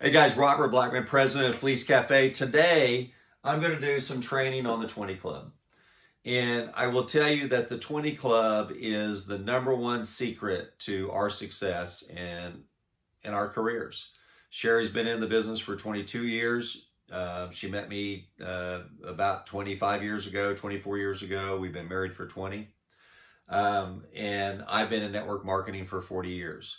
Hey guys, Robert Blackman, president of Fleece Cafe. Today, I'm going to do some training on the 20 Club. And I will tell you that the 20 Club is the number one secret to our success and in our careers. Sherry's been in the business for 22 years. She met me about 25 years ago, 24 years ago. We've been married for 20. And I've been in network marketing for 40 years.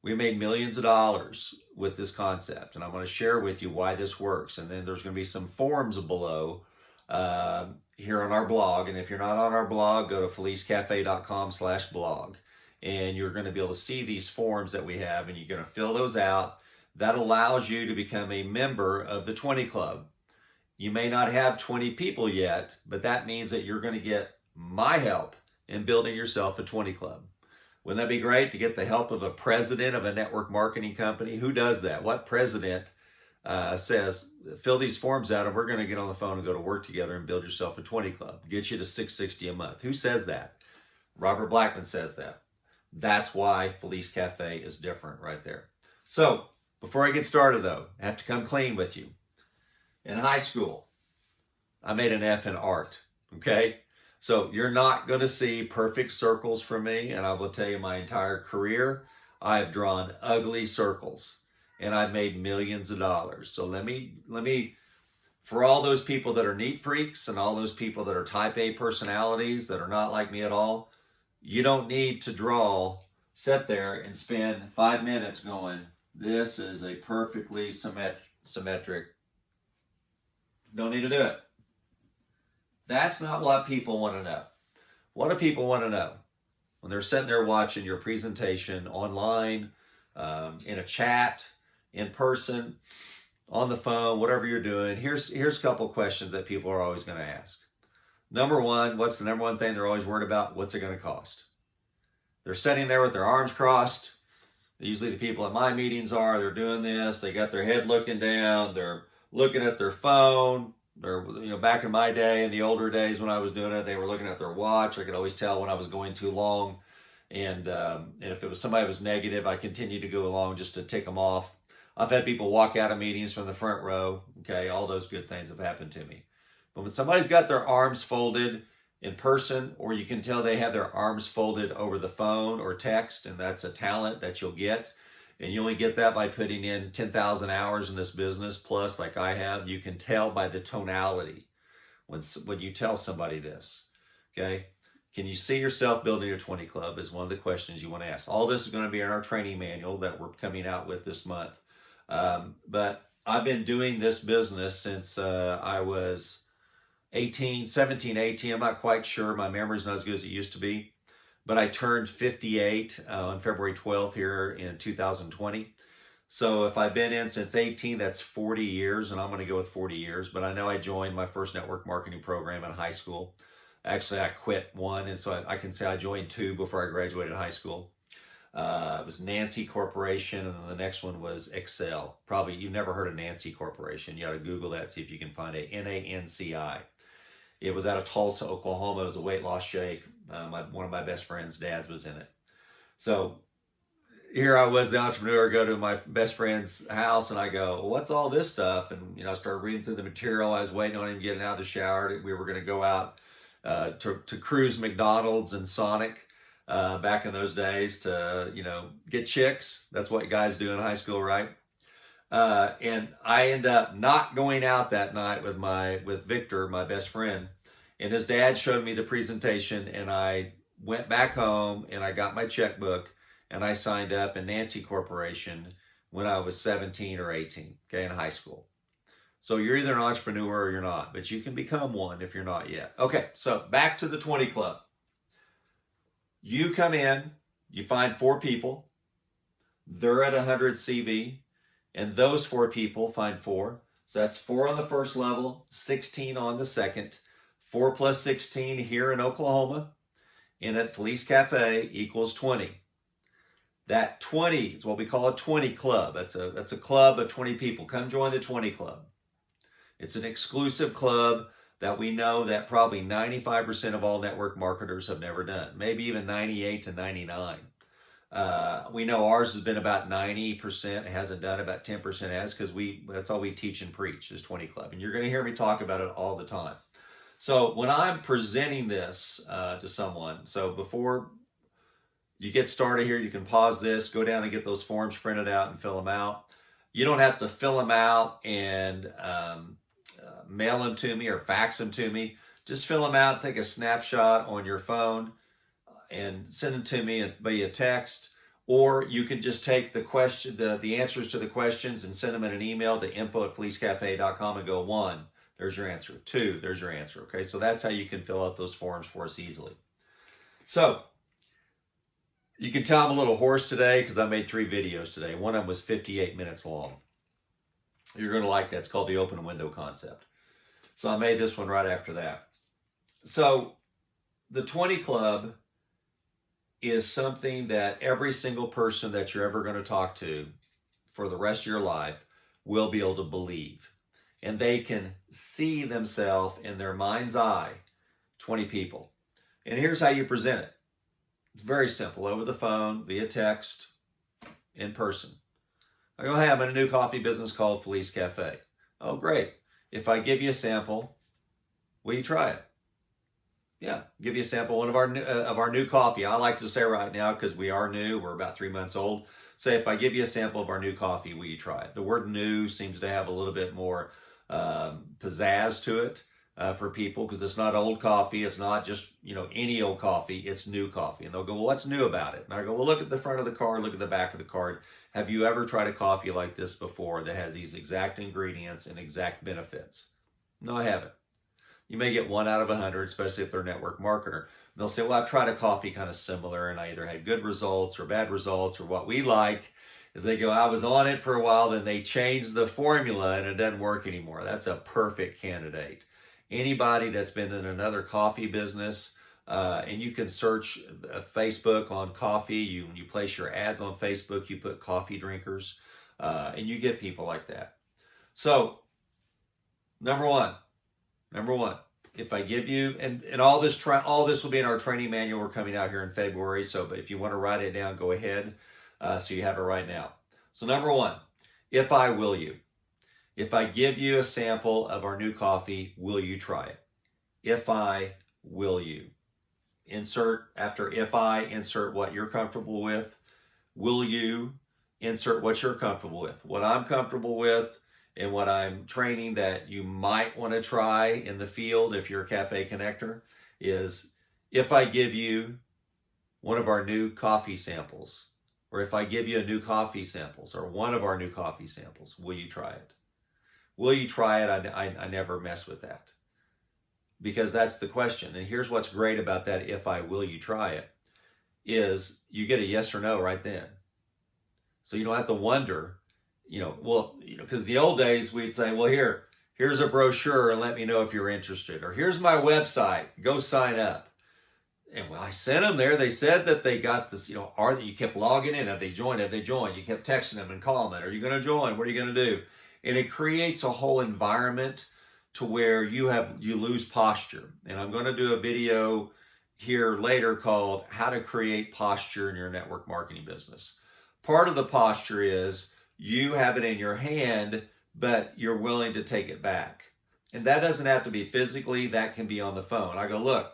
We made millions of dollars with this concept, and I'm going to share with you why this works. And then there's going to be some forms below here on our blog. And if you're not on our blog, go to felicecafe.com/blog, and you're going to be able to see these forms that we have, and you're going to fill those out. That allows you to become a member of the 20 Club. You may not have 20 people yet, but that means that you're going to get my help in building yourself a 20 Club. Wouldn't that be great to get the help of a president of a network marketing company? Who does that? What president says, fill these forms out and we're going to get on the phone and go to work together and build yourself a 20 Club? Get you to $660 a month. Who says that? Robert Blackman says that. That's why Felice Cafe is different right there. So before I get started though, I have to come clean with you. In high school, I made an F in art, okay? So you're not going to see perfect circles from me, and I will tell you my entire career, I've drawn ugly circles, and I've made millions of dollars. So let me, for all those people that are neat freaks and all those people that are type A personalities that are not like me at all, you don't need to sit there and spend 5 minutes going, this is a perfectly symmetric. Don't need to do it. That's not what people want to know. What do people want to know? When they're sitting there watching your presentation online, in a chat, in person, on the phone, whatever you're doing, here's a couple questions that people are always going to ask. Number one, what's the number one thing they're always worried about? What's it going to cost? They're sitting there with their arms crossed. Usually the people at my meetings they're doing this, they got their head looking down, they're looking at their phone. Or, back in my day, in the older days when I was doing it, they were looking at their watch. I could always tell when I was going too long. And if it was somebody who was negative, I continued to go along just to tick them off. I've had people walk out of meetings from the front row. Okay, all those good things have happened to me. But when somebody's got their arms folded in person, or you can tell they have their arms folded over the phone or text, and that's a talent that you'll get. And you only get that by putting in 10,000 hours in this business, plus like I have. You can tell by the tonality when you tell somebody this, okay? Can you see yourself building your 20 Club is one of the questions you want to ask. All this is going to be in our training manual that we're coming out with this month. But I've been doing this business since I was 17, 18. I'm not quite sure. My memory's not as good as it used to be. But I turned 58 on February 12th here in 2020. So if I've been in since 18, that's 40 years, and I'm going to go with 40 years. But I know I joined my first network marketing program in high school. Actually, I quit one, and so I can say I joined two before I graduated high school. It was Nancy Corporation, and then the next one was Excel. Probably you've never heard of Nancy Corporation. You ought to Google that, see if you can find it. NANCI. It was out of Tulsa, Oklahoma. It was a weight loss shake. One of my best friend's dads was in it. So here I was, the entrepreneur, go to my best friend's house and I go, well, what's all this stuff? And, I started reading through the material. I was waiting on him getting out of the shower. We were going to go out to cruise McDonald's and Sonic back in those days to, get chicks. That's what guys do in high school, right? And I end up not going out that night with Victor, my best friend. And his dad showed me the presentation, and I went back home and I got my checkbook and I signed up in Nancy Corporation when I was 17 or 18, okay, in high school. So you're either an entrepreneur or you're not, but you can become one if you're not yet. Okay, so back to the 20 Club. You come in, you find 4 people, they're at 100 CV, and those 4 people find 4. So that's 4 on the first level, 16 on the second. 4 plus 16 here in Oklahoma, and at Felice Cafe equals 20. That 20 is what we call a 20 Club. That's a club of 20 people. Come join the 20 Club. It's an exclusive club that we know that probably 95% of all network marketers have never done, maybe even 98 to 99. We know ours has been about 90%. It hasn't done about 10% as, because that's all we teach and preach is 20 Club. And you're going to hear me talk about it all the time. So when I'm presenting this to someone, so before you get started here, you can pause this, go down and get those forms printed out and fill them out. You don't have to fill them out and mail them to me or fax them to me. Just fill them out, take a snapshot on your phone and send them to me via text. Or you can just take the answers to the questions and send them in an email to info@fleececafe.com and go, 1, there's your answer. 2, there's your answer. Okay, so that's how you can fill out those forms for us easily. So you can tell I'm a little hoarse today because I made 3 videos today. One of them was 58 minutes long. You're going to like that. It's called the open window concept. So I made this one right after that. So the 20 Club is something that every single person that you're ever going to talk to for the rest of your life will be able to believe. And they can see themselves in their mind's eye, 20 people. And here's how you present it. It's very simple, over the phone, via text, in person. I go, hey, I'm in a new coffee business called Felice Cafe. Oh, great. If I give you a sample, will you try it? Yeah, give you a sample of our new coffee. I like to say right now, because we are new, we're about 3 months old. Say, if I give you a sample of our new coffee, will you try it? The word new seems to have a little bit more pizzazz to it. For people, because it's not old coffee, it's not just any old coffee, it's new coffee. And they'll go, well, what's new about it? And I go, well, look at the front of the card, look at the back of the card. Have you ever tried a coffee like this before that has these exact ingredients and exact benefits? No, I haven't. You may get 1 out of 100, especially if they're a network marketer. And they'll say, well, I've tried a coffee kind of similar and I either had good results or bad results, or what we like is they go, I was on it for a while, then they changed the formula and it doesn't work anymore. That's a perfect candidate. Anybody that's been in another coffee business, and you can search Facebook on coffee. When you place your ads on Facebook, you put coffee drinkers, and you get people like that. So, number one, if I give you, and all this will be in our training manual. We're coming out here in February. So, but if you want to write it down, go ahead. So you have it right now. So number 1, if I will you. If I give you a sample of our new coffee, will you try it? If I will you. Insert after if I, insert what you're comfortable with. Will you, insert what you're comfortable with. What I'm comfortable with and what I'm training that you might want to try in the field if you're a cafe connector is, if I give you one of our new coffee samples, or if I give you a new coffee samples or one of our new coffee samples, will you try it? Will you try it? I never mess with that, because that's the question. And here's what's great about that, if I will you try it, is you get a yes or no right then. So you don't have to wonder, because the old days we'd say, well, here's a brochure and let me know if you're interested. Or here's my website, go sign up. And I sent them there. They said that they got this, that you kept logging in. Have they joined? You kept texting them and calling them. Are you going to join? What are you going to do? And it creates a whole environment to where you lose posture. And I'm going to do a video here later called How to Create Posture in Your Network Marketing Business. Part of the posture is you have it in your hand, but you're willing to take it back. And that doesn't have to be physically. That can be on the phone. I go, look,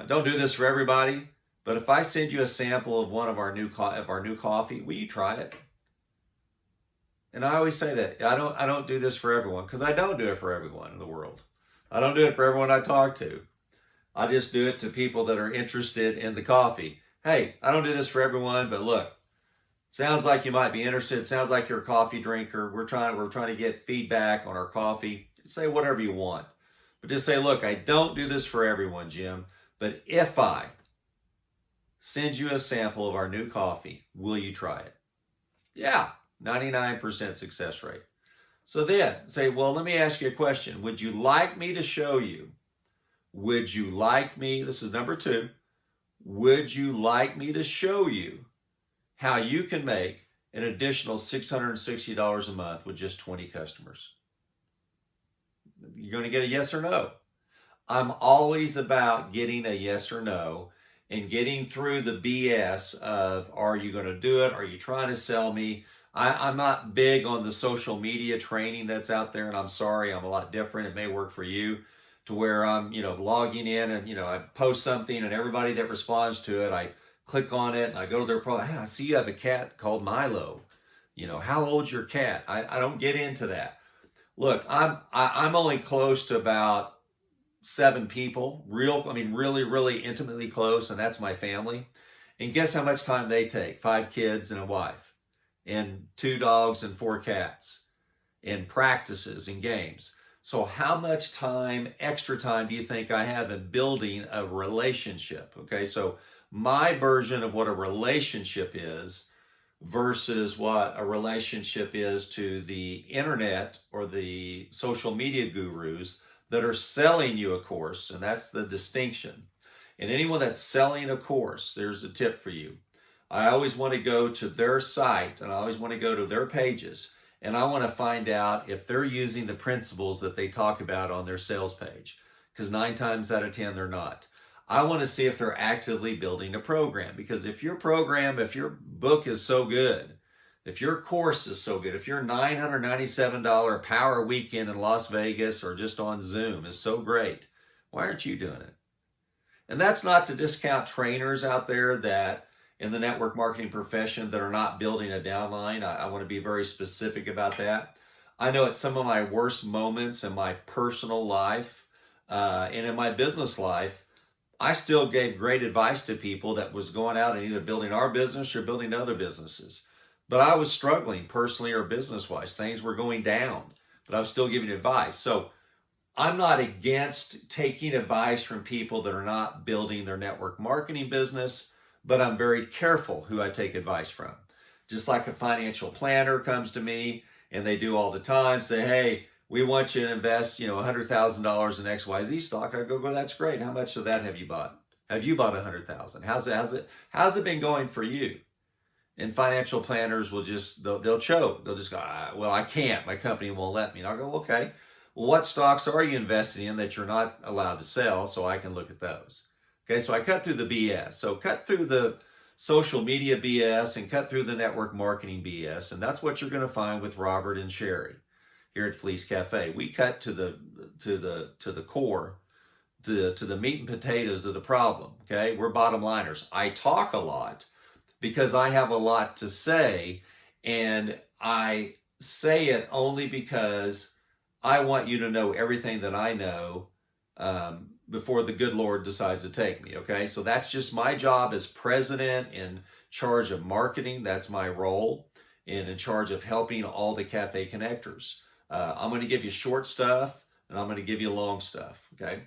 don't do this for everybody, but if I send you a sample of one of our new coffee, will you try it? And I always say that I don't do this for everyone, because I don't do it for everyone in the world. I don't do it for everyone I talk to. I just do it to people that are interested in the coffee. Hey, I don't do this for everyone, but look, sounds like you might be interested. Sounds like you're a coffee drinker. We're trying to get feedback on our coffee. Say whatever you want, but just say, look, I don't do this for everyone, Jim, but if I send you a sample of our new coffee, will you try it? Yeah. 99% success rate. So then say, well, let me ask you a question. Would you like me to show you? Would you like me, this is number 2, would you like me to show you how you can make an additional $660 a month with just 20 customers? You're going to get a yes or no. I'm always about getting a yes or no. and getting through the BS of, are you going to do it? Are you trying to sell me? I'm not big on the social media training that's out there, and I'm sorry, I'm a lot different. It may work for you, to where I'm, logging in and, I post something, and everybody that responds to it, I click on it and I go to their profile. Hey, I see you have a cat called Milo. How old's your cat? I don't get into that. Look, I'm only close to about 7 people, really, really intimately close, and that's my family. And guess how much time they take? 5 kids and a wife, and 2 dogs and 4 cats, and practices and games. So how much time, extra time, do you think I have in building a relationship? Okay, so my version of what a relationship is versus what a relationship is to the internet or the social media gurus that are selling you a course, and that's the distinction. And anyone that's selling a course, there's a tip for you. I always want to go to their site, and I always want to go to their pages, and I want to find out if they're using the principles that they talk about on their sales page, because 9 times out of 10 they're not. I want to see if they're actively building a program, because if your book is so good, if your course is so good, if your $997 power weekend in Las Vegas or just on Zoom is so great, why aren't you doing it? And that's not to discount trainers out there that in the network marketing profession that are not building a downline. I want to be very specific about that. I know at some of my worst moments in my personal life and in my business life, I still gave great advice to people that was going out and either building our business or building other businesses. But I was struggling personally or business-wise. Things were going down, but I was still giving advice. So I'm not against taking advice from people that are not building their network marketing business, but I'm very careful who I take advice from. Just like a financial planner comes to me, and they do all the time, say, hey, we want you to invest, $100,000 in XYZ stock. I go, well, that's great. How much of that have you bought? Have you bought 100,000? How's it been going for you? And financial planners will they'll choke. They'll just go, well, I can't. My company won't let me. And I'll go, okay, well, what stocks are you investing in that you're not allowed to sell so I can look at those? Okay, so I cut through the BS. So cut through the social media BS and cut through the network marketing BS. And that's what you're going to find with Robert and Sherry here at Fleece Cafe. We cut to the core, to the meat and potatoes of the problem. Okay, we're bottom liners. I talk a lot because I have a lot to say, and I say it only because I want you to know everything that I know before the good Lord decides to take me, okay? So that's just my job as president in charge of marketing. That's my role, and in charge of helping all the cafe connectors. I'm going to give you short stuff, and I'm going to give you long stuff, okay?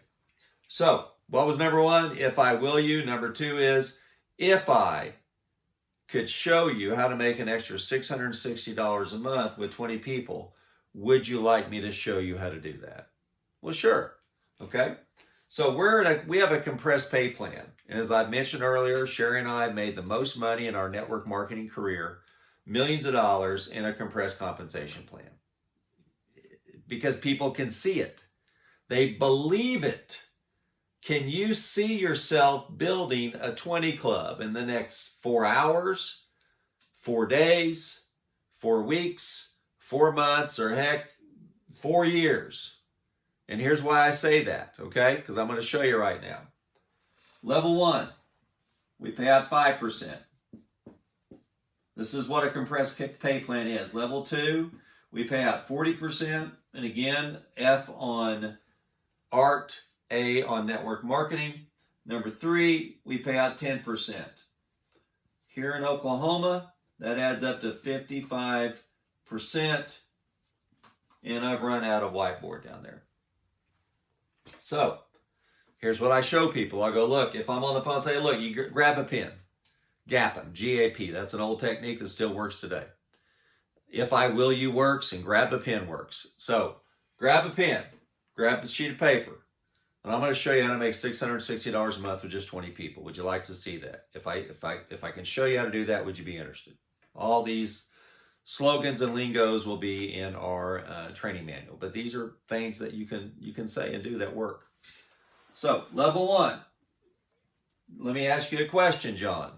So what was number 1? If I will you. Number 2 is, if I could show you how to make an extra $660 a month with 20 people, would you like me to show you how to do that? Well, sure, okay? So we have a compressed pay plan. And as I mentioned earlier, Sherry and I made the most money in our network marketing career, millions of dollars, in a compressed compensation plan. Because people can see it. They believe it. Can you see yourself building a 20 club in the next 4 hours, 4 days, 4 weeks, 4 months, or heck, 4 years? And here's why I say that, okay? Because I'm going to show you right now. Level 1, we pay out 5%. This is what a compressed pay plan is. Level 2, we pay out 40%. And again, F on art, A on network marketing. Number 3, we pay out 10%. Here in Oklahoma, that adds up to 55%. And I've run out of whiteboard down there. So, here's what I show people. I go, look, if I'm on the phone, say, look, you grab a pen. Gap them, G-A-P. That's an old technique that still works today. If I will you works, and grab a pen works. So, grab a pen. Grab a sheet of paper. And I'm going to show you how to make $660 a month with just 20 people. Would you like to see that? If I can show you how to do that, would you be interested? All these slogans and lingos will be in our training manual, but these are things that you can say and do that work. So level 1, let me ask you a question, John.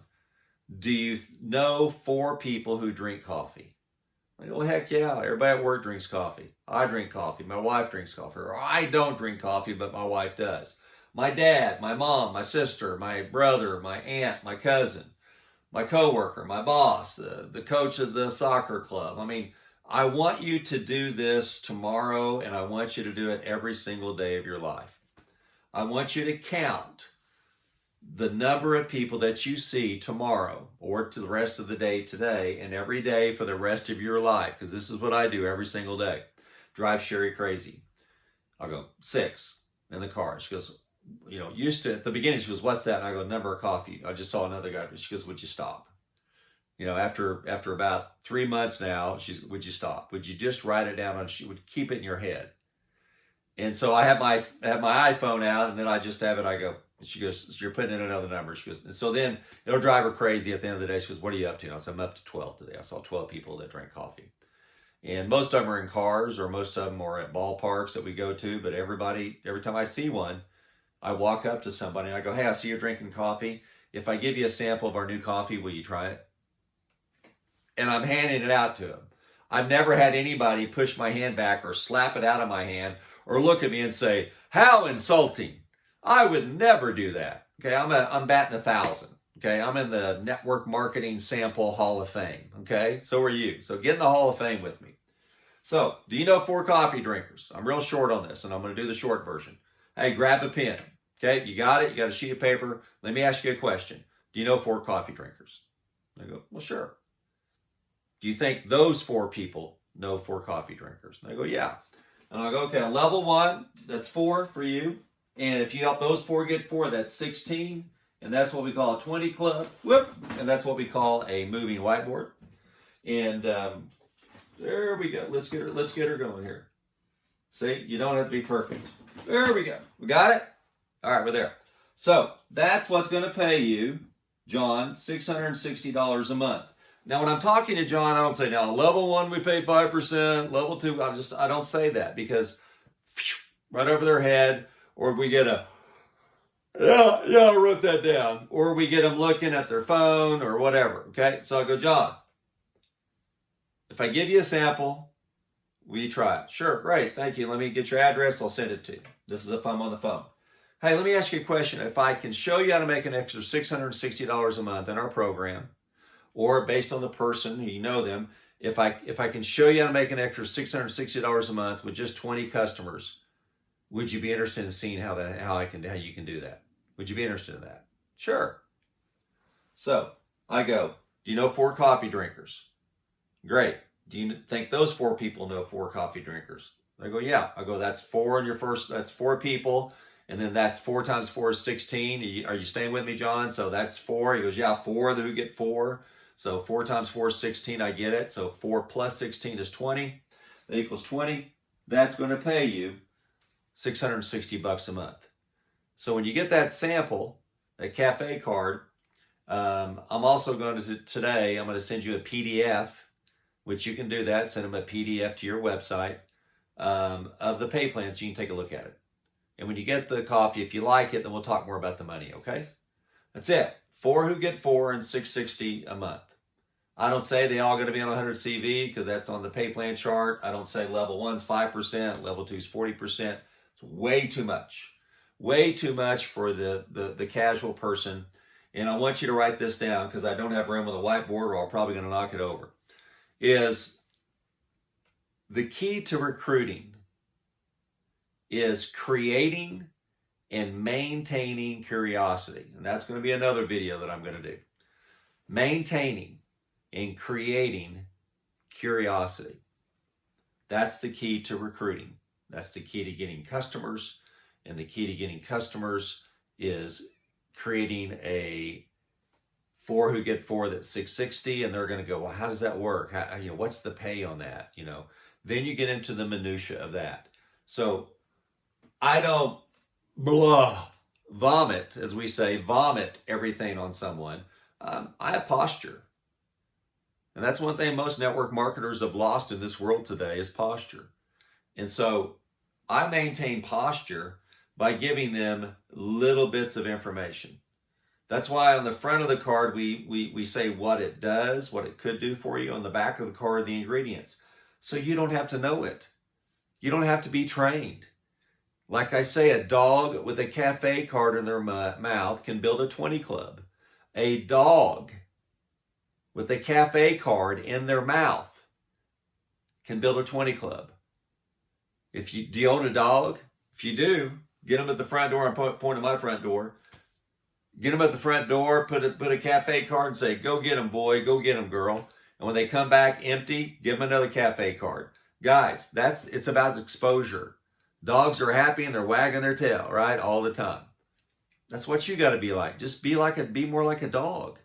Do you know 4 people who drink coffee? I go, well, heck yeah. Everybody at work drinks coffee. I drink coffee. My wife drinks coffee. Or I don't drink coffee, but my wife does. My dad, my mom, my sister, my brother, my aunt, my cousin, my coworker, my boss, the coach of the soccer club. I mean, I want you to do this tomorrow, and I want you to do it every single day of your life. I want you to count the number of people that you see tomorrow or to the rest of the day today and every day for the rest of your life, because this is what I do every single day. Drive Sherry crazy. I'll go 6 in the car. She goes, used to, at the beginning, she goes, what's that? And I go, number of coffee. I just saw another guy. She goes, would you stop? After about 3 months now, would you stop? Would you just write it down she would keep it in your head? And so I have my iPhone out, and then I just have it. I go, she goes, you're putting in another number. She goes, and so then it'll drive her crazy at the end of the day. She goes, what are you up to? And I said, I'm up to 12 today. I saw 12 people that drank coffee. And most of them are in cars, or most of them are at ballparks that we go to. But every time I see one, I walk up to somebody and I go, hey, I see you're drinking coffee. If I give you a sample of our new coffee, will you try it? And I'm handing it out to them. I've never had anybody push my hand back or slap it out of my hand or look at me and say, how insulting. I would never do that. Okay, I'm batting 1,000. Okay, I'm in the Network Marketing Sample Hall of Fame. Okay, so are you. So get in the Hall of Fame with me. So, do you know 4 coffee drinkers? I'm real short on this, and I'm going to do the short version. Hey, grab a pen. Okay, you got it? You got a sheet of paper? Let me ask you a question. Do you know 4 coffee drinkers? I go, well, sure. Do you think those 4 people know 4 coffee drinkers? And I go, yeah. And I go, okay, on level 1, that's 4 for you. And if you help those 4 get 4, that's 16. And that's what we call a 20 club. Whoop. And that's what we call a moving whiteboard. And there we go. Let's get her going here. See, you don't have to be perfect. There we go. We got it? All right, we're there. So that's what's going to pay you, John, $660 a month. Now, when I'm talking to John, I don't say, now, level 1, we pay 5%. Level 2, I don't say that because right over their head, or we get a, yeah, I wrote that down. Or we get them looking at their phone or whatever, okay? So I go, John, if I give you a sample, will you try it? Sure, great, thank you. Let me get your address. I'll send it to you. This is if I'm on the phone. Hey, let me ask you a question. If I can show you how to make an extra $660 a month in our program, or based on the person, you know them, if I can show you how to make an extra $660 a month with just 20 customers, would you be interested in seeing how you can do that? Would you be interested in that? Sure. So I go, do you know 4 coffee drinkers? Great. Do you think those 4 people know 4 coffee drinkers? I go, yeah. I go, that's 4 in your first, that's 4 people. And then that's 4 times 4 is 16. Are you staying with me, John? So that's 4. He goes, yeah, 4 who get 4. So 4 times 4 is 16. I get it. So 4 plus 16 is 20. That equals 20. That's going to pay you $660 a month. So when you get that sample, that cafe card, I'm also going to today, I'm going to send you a PDF, which you can do that. Send them a PDF to your website of the pay plan so you can take a look at it. And when you get the coffee, if you like it, then we'll talk more about the money, okay? That's it. 4 who get 4 and $660 a month. I don't say they all got to be on 100 CV because that's on the pay plan chart. I don't say level 1's 5%, level 2's 40%. It's way too much. Way too much for the casual person. And I want you to write this down because I don't have room on the whiteboard or I'm probably going to knock it over. Is the key to recruiting is creating and maintaining curiosity. And that's going to be another video that I'm going to do. Maintaining and creating curiosity. That's the key to recruiting. That's the key to getting customers. And the key to getting customers is creating a 4 who get 4 that's 660, and they're going to go, well, how does that work? What's the pay on that? Then you get into the minutia of that. So I don't vomit, as we say, vomit everything on someone. I have posture. And that's one thing most network marketers have lost in this world today is posture. And so I maintain posture by giving them little bits of information. That's why on the front of the card, we say what it does, what it could do for you. On the back of the card, the ingredients. So you don't have to know it. You don't have to be trained. Like I say, a dog with a cafe card in their mouth can build a 20 club. A dog with a cafe card in their mouth can build a 20 club. Do you own a dog? If you do, get them at the front door and point at my front door. Get them at the front door, put a cafe card and say, go get them, boy, go get them, girl. And when they come back empty, give them another cafe card. Guys, it's about exposure. Dogs are happy and they're wagging their tail, right? All the time. That's what you got to be like. Just be more like a dog.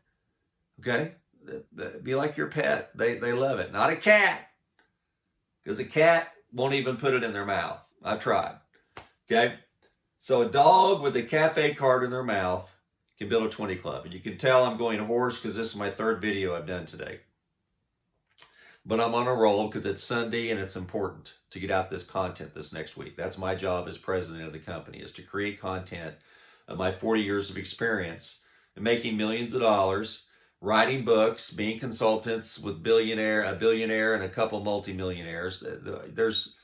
Okay? Be like your pet. They love it. Not a cat. Because a cat won't even put it in their mouth. I've tried. Okay? So a dog with a cafe card in their mouth can build a 20 club. And you can tell I'm going hoarse because this is my third video I've done today. But I'm on a roll because it's Sunday and it's important to get out this content this next week. That's my job as president of the company, is to create content of my 40 years of experience in making millions of dollars, writing books, being consultants with a billionaire and a couple multimillionaires. There's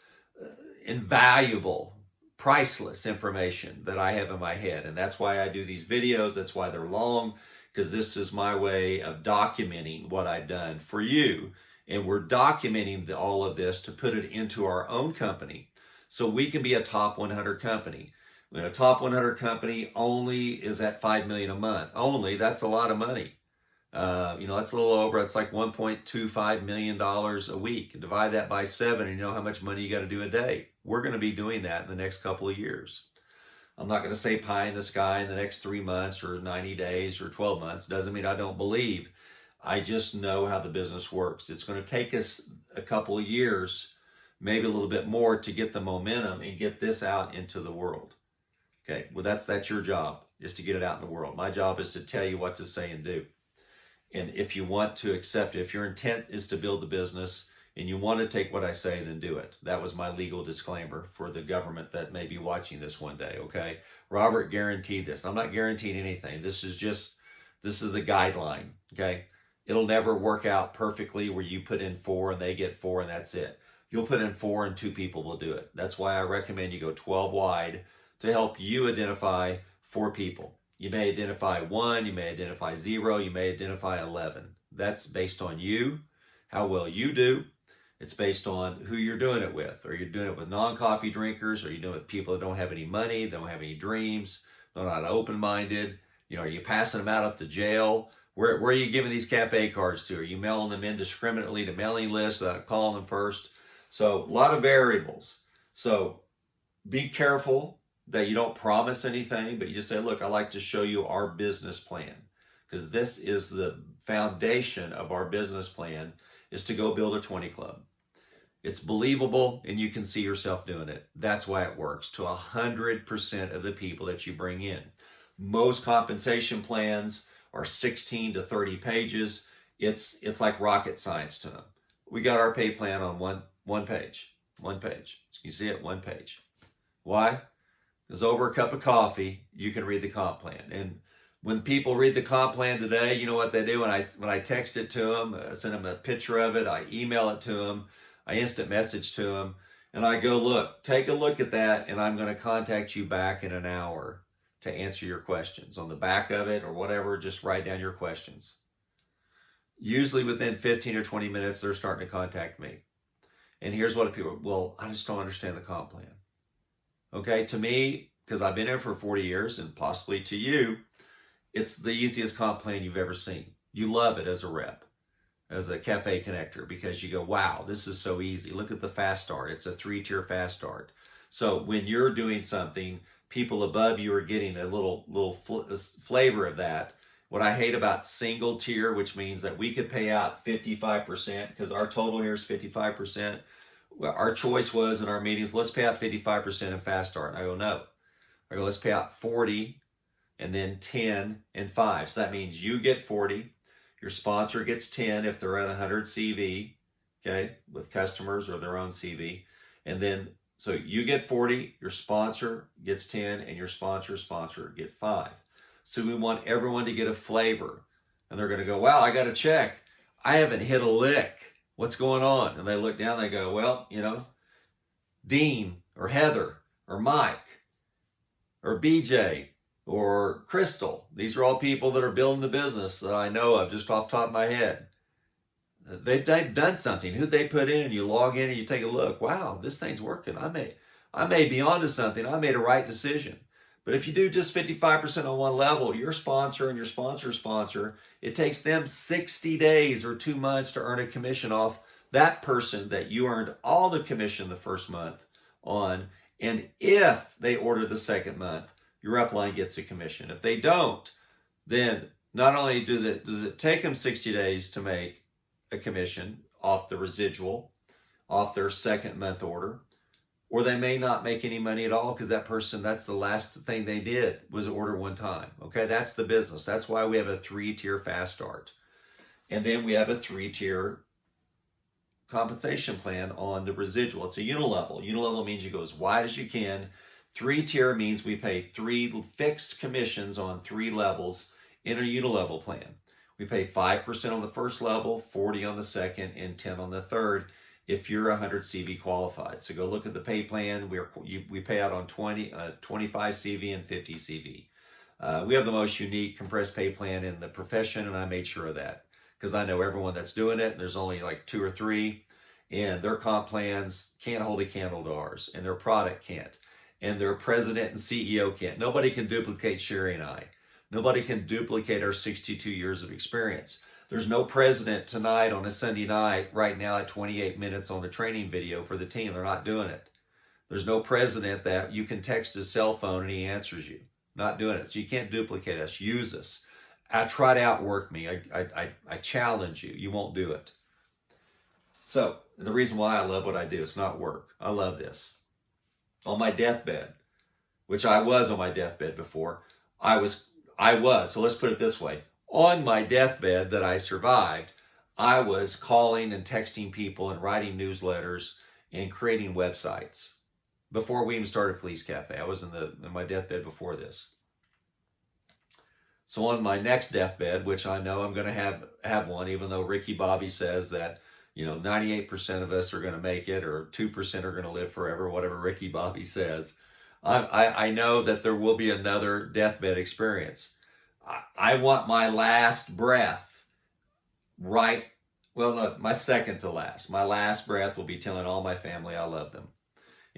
invaluable, priceless information that I have in my head. And that's why I do these videos. That's why they're long, because this is my way of documenting what I've done for you. And we're documenting all of this to put it into our own company so we can be a top 100 company. When a top 100 company only is at $5 million a month, that's a lot of money. That's a little over, it's like $1.25 million a week. Divide that by 7 and you know how much money you got to do a day. We're going to be doing that in the next couple of years. I'm not going to say pie in the sky in the next 3 months or 90 days or 12 months. Doesn't mean I don't believe. I just know how the business works. It's going to take us a couple of years, maybe a little bit more, to get the momentum and get this out into the world. Okay, well, that's your job, is to get it out in the world. My job is to tell you what to say and do. And if you want to accept it, if your intent is to build the business and you want to take what I say, then do it. That was my legal disclaimer for the government that may be watching this one day, okay? Robert guaranteed this. I'm not guaranteeing anything. This is a guideline, okay? It'll never work out perfectly where you put in 4 and they get 4 and that's it. You'll put in 4 and 2 people will do it. That's why I recommend you go 12 wide to help you identify 4 people. You may identify 1, you may identify 0, you may identify 11. That's based on you, how well you do. It's based on who you're doing it with. Are you doing it with non-coffee drinkers? Are you doing it with people that don't have any money, they don't have any dreams, they're not open-minded? Are you passing them out at the jail? Where are you giving these cafe cards to? Are you mailing them indiscriminately to mailing lists without calling them first? So a lot of variables. So be careful that you don't promise anything, but you just say, look, I'd like to show you our business plan, because this is the foundation of our business plan, is to go build a 20 club. It's believable and you can see yourself doing it. That's why it works to 100% of the people that you bring in. Most compensation plans are 16 to 30 pages. It's like rocket science to them. We got our pay plan on one page. You see it? 1 page. Why? Because over a cup of coffee, you can read the comp plan. And when people read the comp plan today, you know what they do? When I text it to them, I send them a picture of it, I email it to them, I instant message to them, and I go, look, take a look at that, and I'm going to contact you back in an hour to answer your questions. On the back of it or whatever, just write down your questions. Usually within 15 or 20 minutes, they're starting to contact me. And here's what people, well, I just don't understand the comp plan. Okay, to me, because I've been here for 40 years, and possibly to you, it's the easiest comp plan you've ever seen. You love it as a rep, as a cafe connector, because you go, wow, this is so easy. Look at the fast start. It's a 3-tier fast start. So when you're doing something, people above you are getting a little flavor of that. What I hate about single tier, which means that we could pay out 55%, because our total here is 55%. Our choice was in our meetings, let's pay out 55% in fast start. And I go, no. I go, let's pay out 40 and then 10 and 5. So that means you get 40, your sponsor gets 10 if they're at 100 CV, okay, with customers or their own CV. And then, so you get 40, your sponsor gets 10, and your sponsor get 5. So we want everyone to get a flavor. And they're going to go, wow, I got to check. I haven't hit a lick. What's going on? And they look down, they go, well, Dean or Heather or Mike or BJ or Crystal. These are all people that are building the business that I know of just off the top of my head. They've done something. Who'd they put in? And you log in and you take a look. Wow, this thing's working. I may be onto something. I made a right decision. But if you do just 55% on one level, your sponsor and your sponsor's sponsor, it takes them 60 days or 2 months to earn a commission off that person that you earned all the commission the first month on. And if they order the second month, your upline gets a commission. If they don't, then not only does it take them 60 days to make a commission off the residual, off their second month order, or they may not make any money at all because that person, that's the last thing they did was order one time. Okay, that's the business. That's why we have a 3-tier fast start. And then we have a 3-tier compensation plan on the residual. It's a unilevel. Unilevel means you go as wide as you can. 3-tier means we pay 3 fixed commissions on 3 levels in a unilevel plan. We pay 5% on the first level, 40 on the second, and 10 on the third if you're 100 CV qualified. So go look at the pay plan. We pay out on 25 CV and 50 CV. We have the most unique compressed pay plan in the profession, and I made sure of that because I know everyone that's doing it. There's only like 2 or 3, and their comp plans can't hold a candle to ours, and their product can't, and their president and CEO can't. Nobody can duplicate Sherry and I. Nobody can duplicate our 62 years of experience. There's no president tonight on a Sunday night right now at 28 minutes on the training video for the team. They're not doing it. There's no president that you can text his cell phone and he answers you. Not doing it. So you can't duplicate us. Use us. I try to outwork me. I challenge you. You won't do it. So the reason why I love what I do, it's not work. I love this. On my deathbed, which I was on my deathbed before, I was, so let's put it this way. On my deathbed that I survived, I was calling and texting people and writing newsletters and creating websites before we even started Fleece Cafe. I was in my deathbed before this. So on my next deathbed, which I know I'm going to have one, even though Ricky Bobby says that 98% of us are going to make it or 2% are going to live forever, whatever Ricky Bobby says. I know that there will be another deathbed experience. I want my last breath my second to last. My last breath will be telling all my family I love them.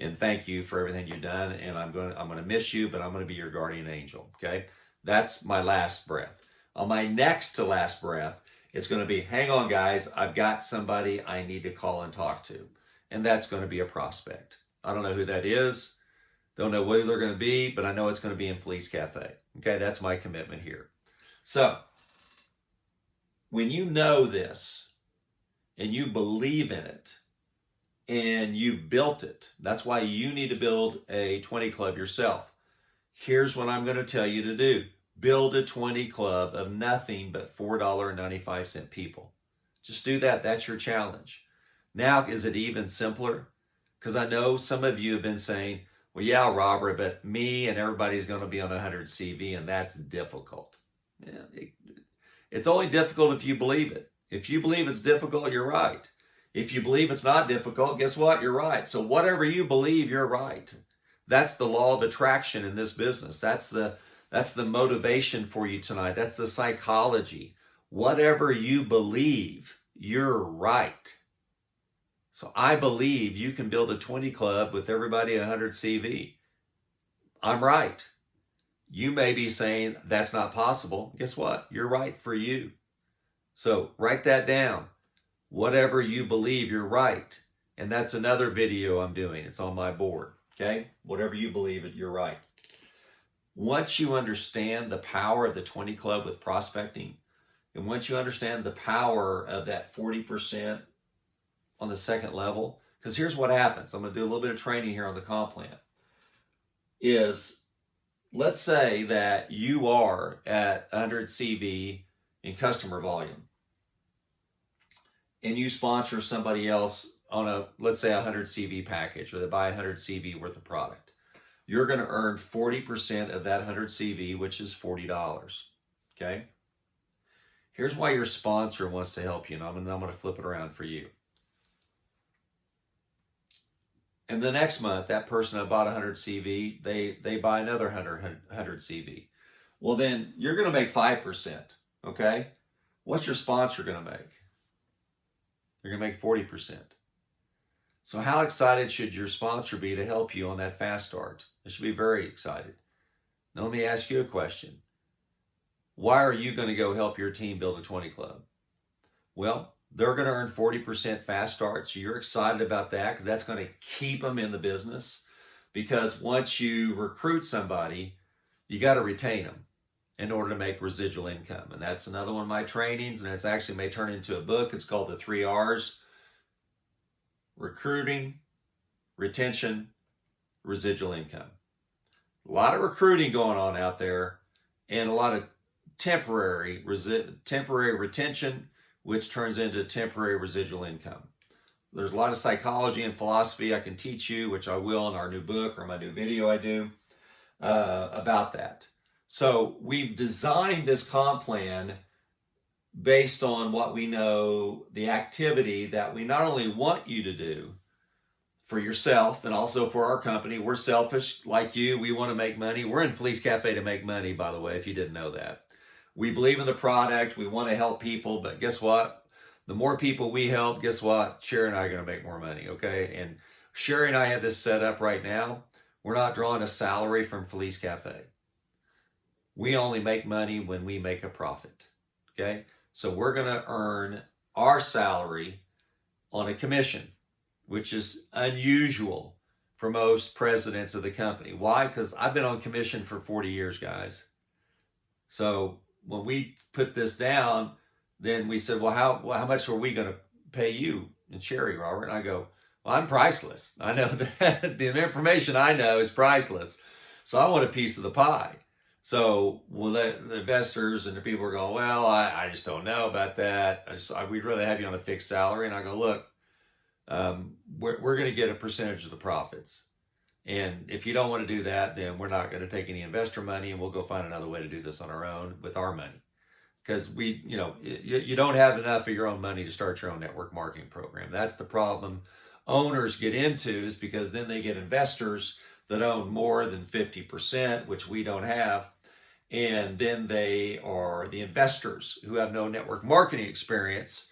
And thank you for everything you've done. And I'm going to miss you, but I'm going to be your guardian angel. Okay. That's my last breath. On my next to last breath, it's going to be, hang on guys, I've got somebody I need to call and talk to. And that's going to be a prospect. I don't know who that is. Don't know where they're going to be, but I know it's going to be in Fleece Cafe. Okay, that's my commitment here. So, when you know this, and you believe in it, and you've built it, that's why you need to build a 20 club yourself. Here's what I'm going to tell you to do. Build a 20 club of nothing but $4.95 people. Just do that. That's your challenge. Now, is it even simpler? Because I know some of you have been saying, well, yeah, Robert, but me and everybody's going to be on 100 CV, and that's difficult. Yeah, it's only difficult if you believe it. If you believe it's difficult, you're right. If you believe it's not difficult, guess what? You're right. So whatever you believe, you're right. That's the law of attraction in this business. That's the motivation for you tonight. That's the psychology. Whatever you believe, you're right. So I believe you can build a 20 club with everybody 100 CV. I'm right. You may be saying that's not possible. Guess what? You're right for you. So write that down. Whatever you believe, you're right. And that's another video I'm doing. It's on my board. Okay? Whatever you believe it, you're right. Once you understand the power of the 20 club with prospecting, and once you understand the power of that 40% on the second level, because here's what happens. I'm going to do a little bit of training here on the comp plan. Let's say that you are at 100 CV in customer volume, and you sponsor somebody else on let's say 100 CV package, or they buy 100 CV worth of product. you're going to earn 40% of that 100 CV, which is $40. Okay? Here's why your sponsor wants to help you, and I'm going to flip it around for you. And the next month, that person that bought 100 CV, they buy another 100 CV. Well, then you're going to make 5%, okay? What's your sponsor going to make? They're going to make 40%. So how excited should your sponsor be to help you on that fast start? They should be very excited. Now let me ask you a question. Why are you going to go help your team build a 20 club? Well, they're going to earn 40% fast start, so you're excited about that because that's going to keep them in the business. Because once you recruit somebody, you got to retain them in order to make residual income. And that's another one of my trainings, and it's actually may turn into a book. It's called the 3 R's. Recruiting, retention, residual income. A lot of recruiting going on out there, and a lot of temporary retention, which turns into temporary residual income. There's a lot of psychology and philosophy I can teach you, which I will in our new book or my new video I do about that. So we've designed this comp plan based on what we know, the activity that we not only want you to do for yourself and also for our company. We're selfish like you. We want to make money. We're in Fleece Cafe to make money, by the way, if you didn't know that. We believe in the product. We want to help people, but guess what? The more people we help, guess what? Sherry and I are going to make more money, okay? And Sherry and I have this set up right now. We're not drawing a salary from Fleece Cafe. We only make money when we make a profit, okay? So we're going to earn our salary on a commission, which is unusual for most presidents of the company. Why? Because I've been on commission for 40 years, guys. So when we put this down, then we said, well, how much are we going to pay you and Sherry, Robert? And I go, well, I'm priceless. I know that the information I know is priceless. So I want a piece of the pie. So well, the investors and the people are going, well, I just don't know about that. We'd rather have you on a fixed salary. And I go, look, we're going to get a percentage of the profits. And if you don't want to do that, then we're not going to take any investor money, and we'll go find another way to do this on our own with our money. Because you don't have enough of your own money to start your own network marketing program. That's the problem owners get into, is because then they get investors that own more than 50%, which we don't have. And then they are the investors who have no network marketing experience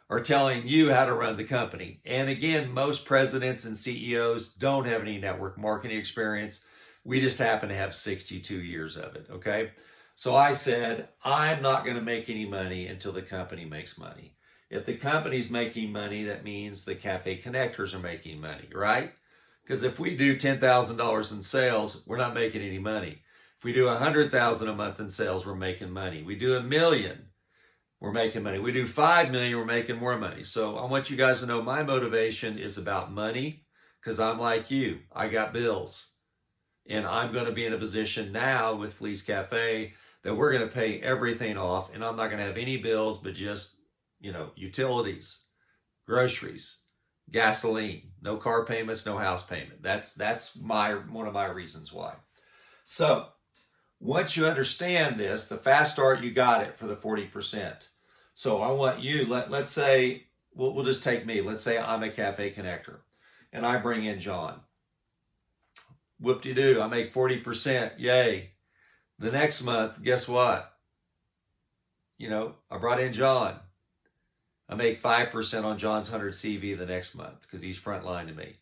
are telling you how to run the company. And again, most presidents and CEOs don't have any network marketing experience. We just happen to have 62 years of it, okay? So I said, I'm not going to make any money until the company makes money. If the company's making money, that means the cafe connectors are making money, right? Because if we do $10,000 in sales, we're not making any money. If we do $100,000 a month in sales, we're making money. We do $1 million, we're making money. We do $5 million, we're making more money. So I want you guys to know my motivation is about money, because I'm like you. I got bills. And I'm going to be in a position now with Fleece Cafe that we're going to pay everything off, and I'm not going to have any bills but just, utilities, groceries, gasoline, no car payments, no house payment. That's one of my reasons why. So once you understand this, the fast start, you got it for the 40%. So I want you, let's say, we'll just take me. Let's say I'm a cafe connector and I bring in John. Whoop-de-doo, I make 40%, yay. The next month, guess what? I brought in John. I make 5% on John's 100 CV the next month because he's frontline to me.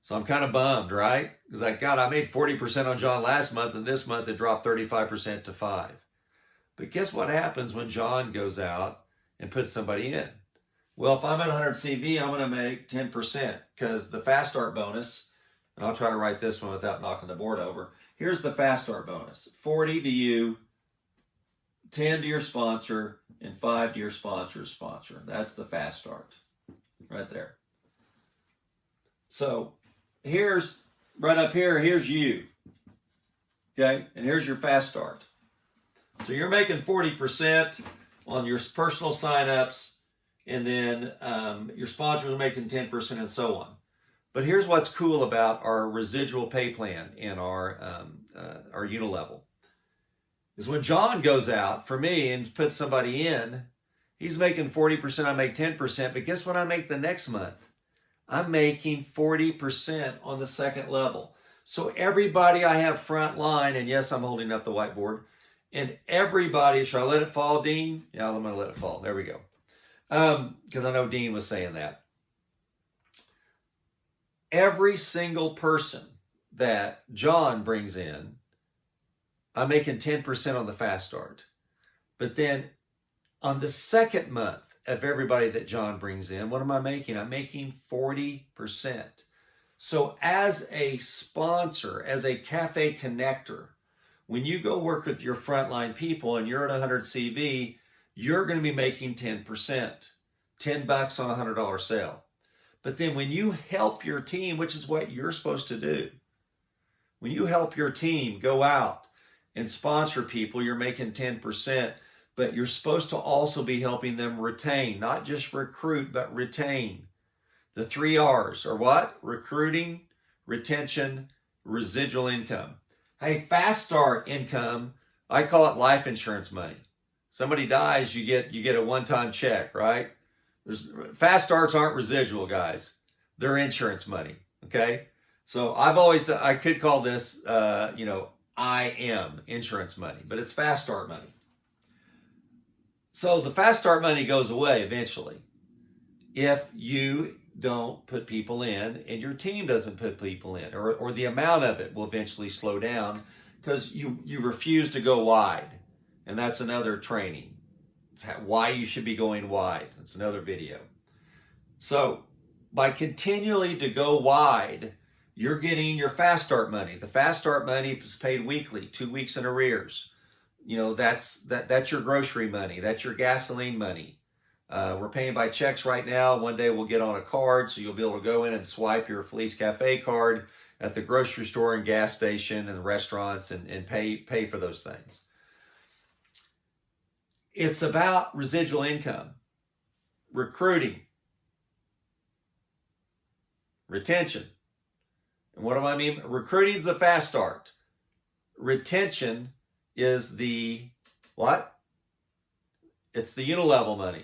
So I'm kind of bummed, right? Because God, I made 40% on John last month, and this month it dropped 35% to 5%. But guess what happens when John goes out and puts somebody in? Well, if I'm at 100 CV, I'm going to make 10% because the fast start bonus, and I'll try to write this one without knocking the board over. Here's the fast start bonus. 40 to you, 10 to your sponsor, and 5 to your sponsor's sponsor. That's the fast start right there. So here's, right up here, here's you. Okay? And here's your fast start. So you're making 40% on your personal signups, and then your sponsors are making 10% and so on. But here's what's cool about our residual pay plan in our unilevel is when John goes out for me and puts somebody in, he's making 40%, I make 10%, but guess what I make the next month? I'm making 40% on the second level. So everybody I have front line, and yes, I'm holding up the whiteboard, and everybody, should I let it fall, Dean? Yeah, I'm going to let it fall. There we go. Because I know Dean was saying that. Every single person that John brings in, I'm making 10% on the fast start. But then on the second month of everybody that John brings in, what am I making? I'm making 40%. So as a sponsor, as a cafe connector, when you go work with your frontline people and you're at 100 CV, you're going to be making 10%, $10 on a $100 sale. But then when you help your team, which is what you're supposed to do, when you help your team go out and sponsor people, you're making 10%, but you're supposed to also be helping them retain, not just recruit, but retain. The 3 R's are what? Recruiting, retention, residual income. Hey, fast start income, I call it life insurance money. Somebody dies, you get a one-time check, right? Fast starts aren't residual, guys. They're insurance money, okay? So I could call this, IM, insurance money, but it's fast start money. So the fast start money goes away eventually if you don't put people in and your team doesn't put people in, or the amount of it will eventually slow down because you refuse to go wide. And that's another training. It's why you should be going wide. It's another video. So by continually to go wide, you're getting your fast start money. The fast start money is paid weekly, 2 weeks in arrears. That's your grocery money. That's your gasoline money. We're paying by checks right now. One day we'll get on a card, so you'll be able to go in and swipe your Felice Cafe card at the grocery store and gas station and restaurants and pay for those things. It's about residual income, recruiting, retention. And what do I mean? Recruiting is the fast start. Retention is the what? It's the unilevel money.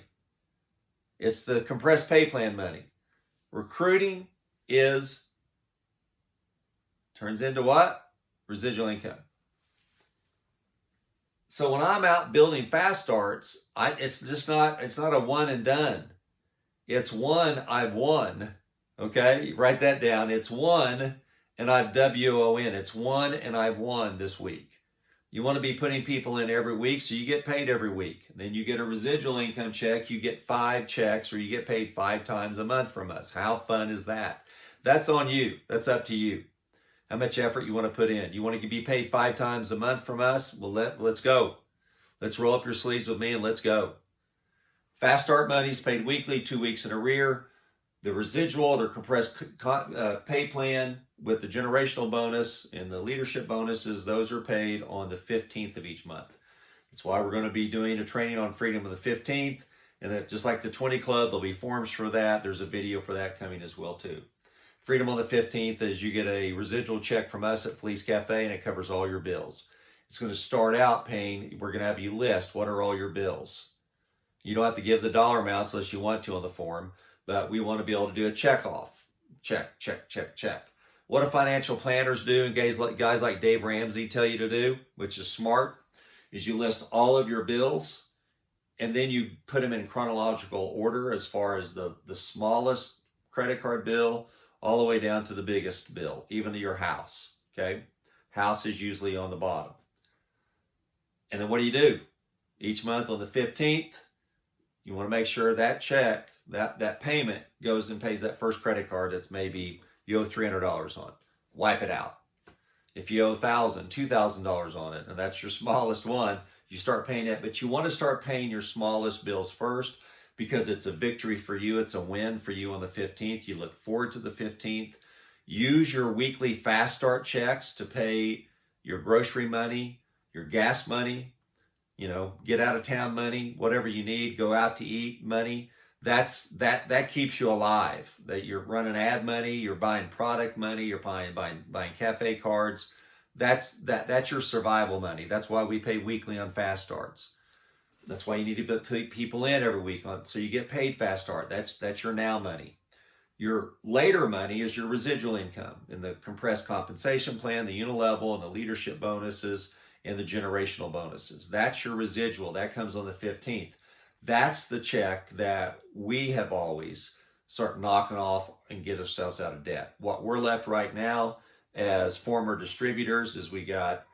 It's the compressed pay plan money. Recruiting turns into what? Residual income. So when I'm out building fast starts, it's not a one and done. It's one, I've won. Okay, write that down. It's one and I've WON. It's one and I've won this week. You want to be putting people in every week, so you get paid every week. Then you get a residual income check. You get 5 checks, or you get paid 5 times a month from us. How fun is that? That's on you. That's up to you. How much effort you want to put in. You want to be paid 5 times a month from us? Well, let's go. Let's roll up your sleeves with me and let's go. Fast start money is paid weekly, 2 weeks in arrear. The residual, their compressed pay plan with the generational bonus and the leadership bonuses, those are paid on the 15th of each month. That's why we're going to be doing a training on freedom on the 15th. And that, just like the 20 Club, there'll be forms for that. There's a video for that coming as well, too. Freedom on the 15th is you get a residual check from us at Felice Cafe, and it covers all your bills. It's going to start out paying, we're going to have you list what are all your bills. You don't have to give the dollar amounts unless you want to on the form, but we want to be able to do a check off. Check, check, check, check. What do financial planners do, and guys like Dave Ramsey tell you to do, which is smart, is you list all of your bills, and then you put them in chronological order as far as the smallest credit card bill all the way down to the biggest bill, even to your house, okay? House is usually on the bottom. And then what do? Each month on the 15th, you want to make sure that check, that payment goes and pays that first credit card that's maybe you owe $300 on. Wipe it out. If you owe $1,000, $2,000 on it, and that's your smallest one, you start paying it. But you want to start paying your smallest bills first because it's a victory for you. It's a win for you on the 15th. You look forward to the 15th. Use your weekly fast start checks to pay your grocery money, your gas money, get out of town money, whatever you need, go out to eat money. that keeps you alive. That you're running ad money, you're buying product money, you're buying cafe cards. That's your survival money. That's why we pay weekly on fast starts. That's why you need to put people in every week so you get paid fast start. That's your now money. Your later money is your residual income in the compressed compensation plan, the unilevel, and the leadership bonuses, and the generational bonuses. That's your residual. That comes on the 15th. That's the check that we have always start knocking off and get ourselves out of debt. What we're left right now as former distributors is we got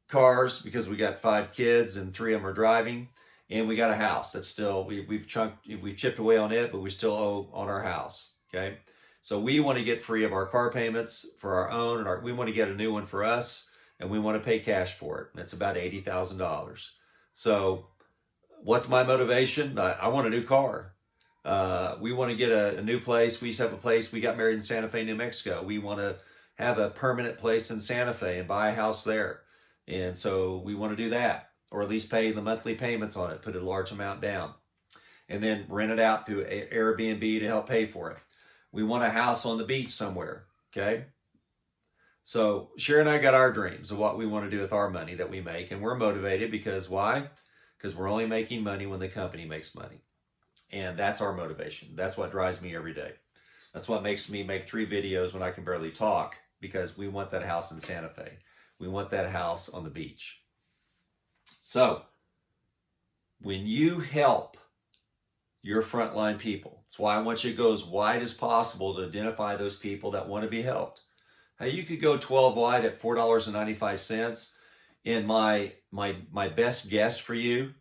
cars because we got 5 kids and 3 of them are driving, and we got a house that's still we've chipped away on it, but we still owe on our house. Okay, so we want to get free of our car payments for our own, and we want to get a new one for us, and we want to pay cash for it. That's about $80,000. So what's my motivation? I want a new car. We want to get a new place. We used to have a place. We got married in Santa Fe, New Mexico. We want to have a permanent place in Santa Fe and buy a house there. And so we want to do that, or at least pay the monthly payments on it, put a large amount down, and then rent it out through Airbnb to help pay for it. We want a house on the beach somewhere, okay? So Sherry and I got our dreams of what we want to do with our money that we make, and we're motivated because why? Because we're only making money when the company makes money. And that's our motivation. That's what drives me every day. That's what makes me make 3 videos when I can barely talk, because we want that house in Santa Fe. We want that house on the beach. So when you help your frontline people, that's why I want you to go as wide as possible to identify those people that want to be helped. How you could go 12 wide at $4.95. And my best guess for you,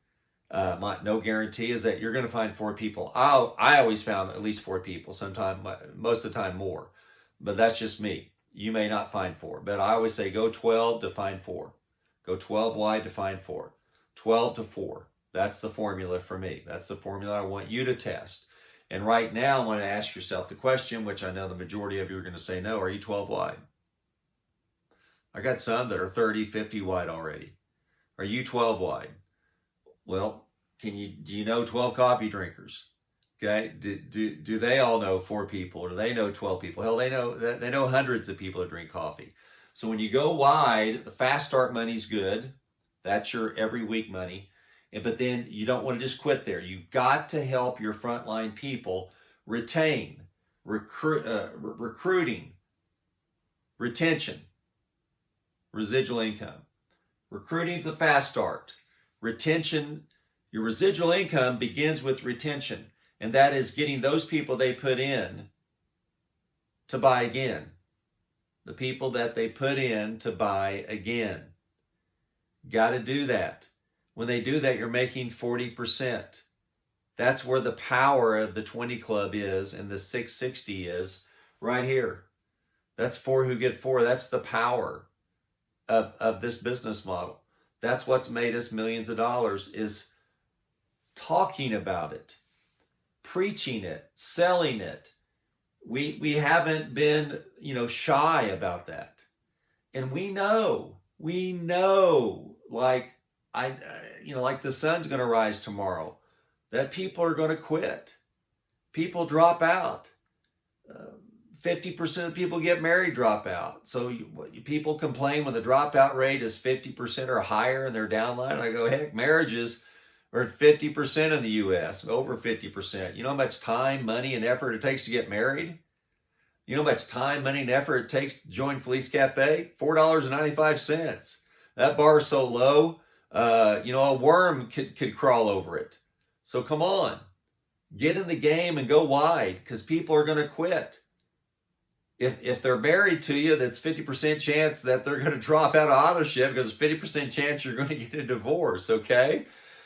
no guarantee, is that you're going to find 4 people. I always found at least 4 people, most of the time more. But that's just me. You may not find 4. But I always say go 12 to find 4. Go 12 wide to find 4. 12 to 4. That's the formula for me. That's the formula I want you to test. And right now, I want to ask yourself the question, which I know the majority of you are going to say no, are you 12 wide? I got some that are 30, 50 wide already. Are you 12 wide? Well, do you know 12 coffee drinkers? Okay, do they all know 4 people, or do they know 12 people? Hell, they know hundreds of people that drink coffee. So when you go wide, the fast start money's good. That's your every week money. But then you don't want to just quit there. You've got to help your frontline people retain, recruiting, retention, residual income. Recruiting's the fast start. Retention, your residual income begins with retention, and that is getting those people they put in to buy again. The people that they put in to buy again. Got to do that. When they do that, you're making 40%. That's where the power of the 20 club is, and the 660 is right here. That's 4 who get 4. That's the power of this business model. That's what's made us millions of dollars, is talking about it, preaching it, selling it. We haven't been, shy about that. And we know, like the sun's going to rise tomorrow, that people are going to quit. People drop out. 50% of people get married drop out. So people complain when the dropout rate is 50% or higher in their downline. I go, heck, marriages are at 50% in the U.S., over 50%. You know how much time, money, and effort it takes to get married? You know how much time, money, and effort it takes to join Felice Cafe? $4.95. That bar is so low, a worm could crawl over it. So come on, get in the game and go wide, because people are going to quit. If they're married to you, that's 50% chance that they're going to drop out of autoship, because 50% chance you're going to get a divorce, okay?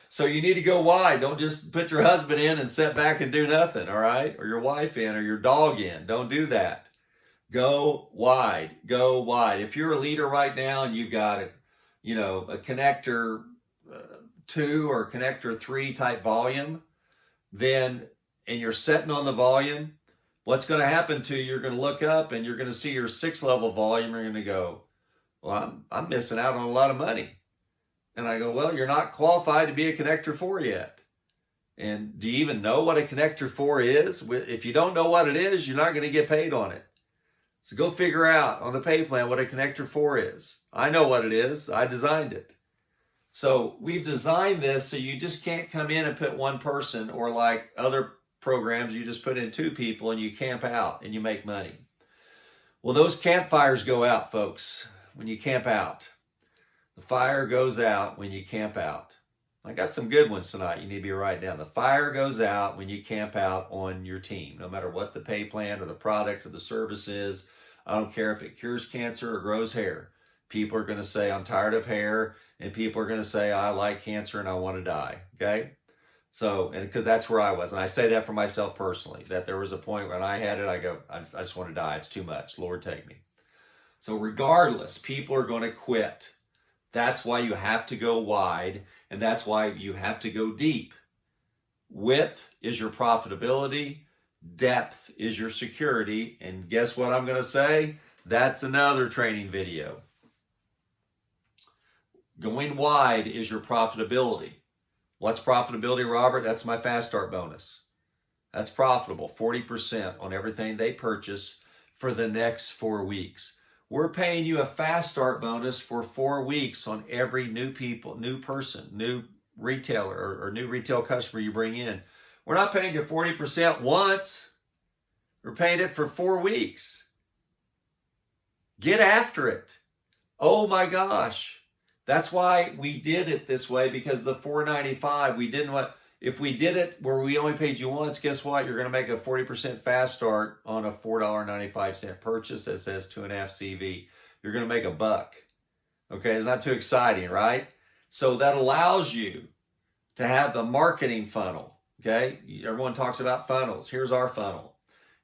So you need to go wide. Don't just put your husband in and sit back and do nothing, all right? Or your wife in, or your dog in. Don't do that. Go wide. Go wide. If you're a leader right now and you've got a connector 2 or connector 3 type volume, and you're setting on the volume, what's going to happen to you? You're going to look up and you're going to see your 6 level volume. You're going to go, well, I'm missing out on a lot of money. And I go, well, you're not qualified to be a connector 4 yet. And do you even know what a connector 4 is? If you don't know what it is, you're not going to get paid on it. So go figure out on the pay plan what a connector 4 is. I know what it is. I designed it. So we've designed this so you just can't come in and put one person, or like other programs, you just put in 2 people and you camp out and you make money. Well, those campfires go out, folks, when you camp out. The fire goes out when you camp out. I got some good ones tonight you need to be writing down. The fire goes out when you camp out on your team, no matter what the pay plan or the product or the service is. I don't care if it cures cancer or grows hair. People are going to say, I'm tired of hair, and people are going to say, I like cancer and I want to die, okay? So, and because that's where I was, and I say that for myself personally, that there was a point when I had it, I go, I just want to die. It's too much. Lord, take me. So regardless, people are going to quit. That's why you have to go wide, and that's why you have to go deep. Width is your profitability. Depth is your security. And guess what I'm going to say? That's another training video. Going wide is your profitability. What's profitability, Robert? That's my fast start bonus. That's profitable, 40% on everything they purchase for the next 4 weeks. We're paying you a fast start bonus for 4 weeks on every new person, new retailer or new retail customer you bring in. We're not paying you 40% once. We're paying it for 4 weeks. Get after it. Oh my gosh. That's why we did it this way, because the $4.95, we didn't want, if we did it where we only paid you once, guess what? You're going to make a 40% fast start on a $4.95 purchase that says 2.5 CV. You're going to make $1. Okay, it's not too exciting, right? So that allows you to have the marketing funnel. Okay, everyone talks about funnels. Here's our funnel.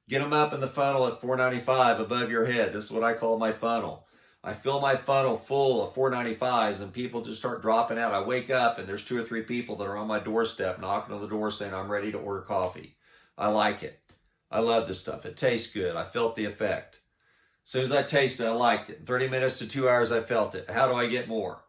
Get them up in the funnel at $4.95 above your head. This is what I call my funnel. I fill my funnel full of $4.95s and people just start dropping out. I wake up and there's 2 or 3 people that are on my doorstep knocking on the door saying, I'm ready to order coffee. I like it. I love this stuff. It tastes good. I felt the effect. As soon as I tasted it, I liked it. In 30 minutes to 2 hours, I felt it. How do I get more?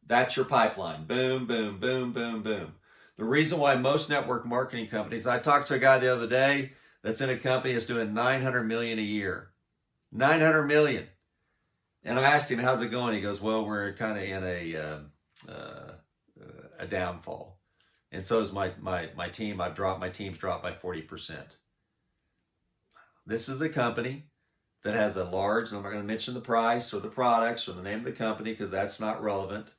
That's your pipeline. Boom, boom, boom, boom, boom. The reason why most network marketing companies, I talked to a guy the other day that's in a company that's doing $900 million a year. $900 million. And I asked him, how's it going? He goes, well, we're kind of in a downfall. And so is my team. My team's dropped by 40%. This is a company that has a large, I'm not going to mention the price or the products or the name of the company because that's not relevant.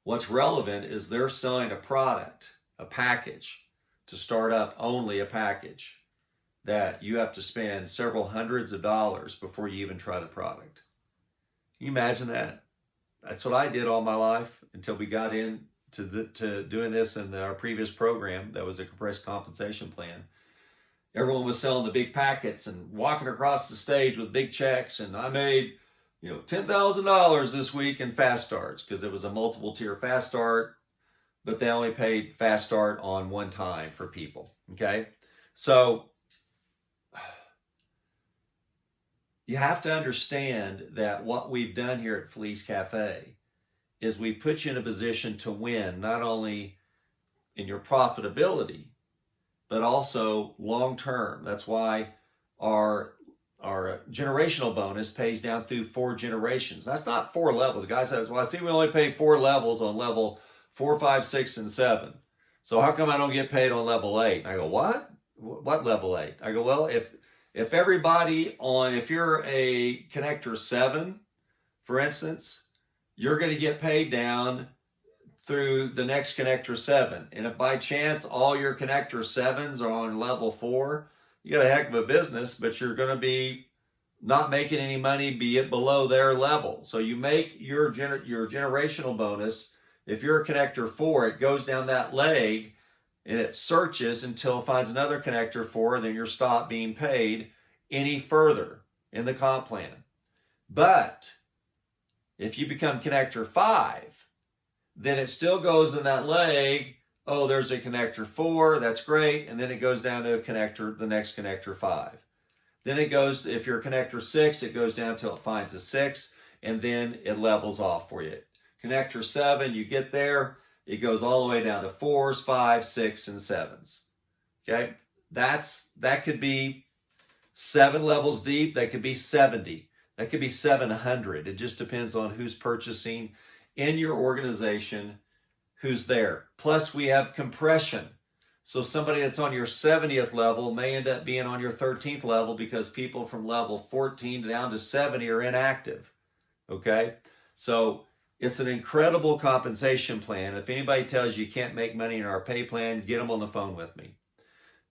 What's relevant is they're selling a product, a package, to start up only a package that you have to spend several hundreds of dollars before you even try the product. Can you imagine that? That's what I did all my life until we got into doing this in our previous program that was a compressed compensation plan. Everyone was selling the big packets and walking across the stage with big checks, and I made $10,000 this week in fast starts because it was a multiple tier fast start, but they only paid fast start on one time for people. Okay, so you have to understand that what we've done here at Felice Cafe is we put you in a position to win, not only in your profitability, but also long term. That's why our generational bonus pays down through 4 generations. That's not 4 levels. The guy says, well, I see we only pay 4 levels on level 4, 5, 6, and 7. So how come I don't get paid on level 8? I go, what? What level 8? I go, well, if everybody if you're a connector 7, for instance, you're going to get paid down through the next connector 7. And if by chance all your connector 7s are on level 4, you got a heck of a business, but you're going to be not making any money, be it below their level. So you make your generational bonus. If you're a connector 4, it goes down that leg and it searches until it finds another connector 4, then you're stopped being paid any further in the comp plan. But if you become connector 5, then it still goes in that leg. Oh, there's a connector 4, that's great. And then it goes down to the next connector 5. Then it goes, if you're a connector 6, it goes down till it finds a 6, and then it levels off for you. Connector 7, you get there, It goes all the way down to 4s, 5s, 6s, and 7s. Okay? That could be 7 levels deep. That could be 70. That could be 700. It just depends on who's purchasing in your organization, who's there. Plus, we have compression. So somebody that's on your 70th level may end up being on your 13th level because people from level 14 down to 70 are inactive. Okay? So it's an incredible compensation plan. If anybody tells you can't make money in our pay plan, get them on the phone with me.